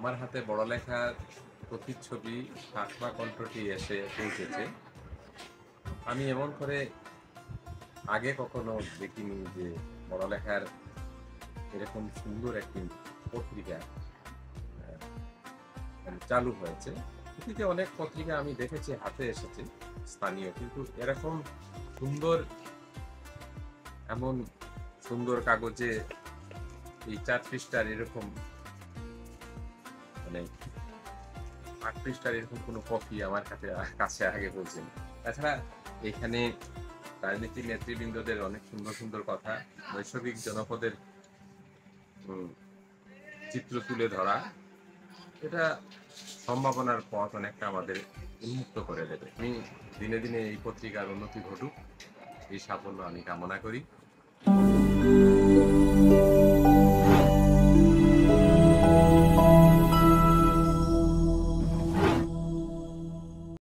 আমার হাতে বড়লেখার প্রতিচ্ছবি ঠাকমা কণ্ঠটি এসে পৌঁছেছে। আমি এমন করে আগে কখনো দেখিনি যে বড়লেখার এরকম সুন্দর একটি পত্রিকা মানে চালু হয়েছে। অতীতে অনেক পত্রিকা আমি দেখেছি হাতে এসেছে স্থানীয়, কিন্তু এরকম সুন্দর এমন সুন্দর কাগজে এই 4 পৃষ্ঠার এরকম মানে 8 পৃষ্ঠার এরকম কোনো কপি আমার কাছে আগে পৌঁছেনি। তাছাড়া এখানে রাজনীতির নেতৃবৃন্দদের অনেক সুন্দর সুন্দর কথা, বৈশ্বিক জনপদের চিত্র তুলে ধরা, এটা সম্ভাবনার পথ অনেকটা আমাদের উন্মুক্ত করে দেবে। আমি দিনে দিনে এই পত্রিকার উন্নতি ঘটুক, এই সাফল্য আমি কামনা করি।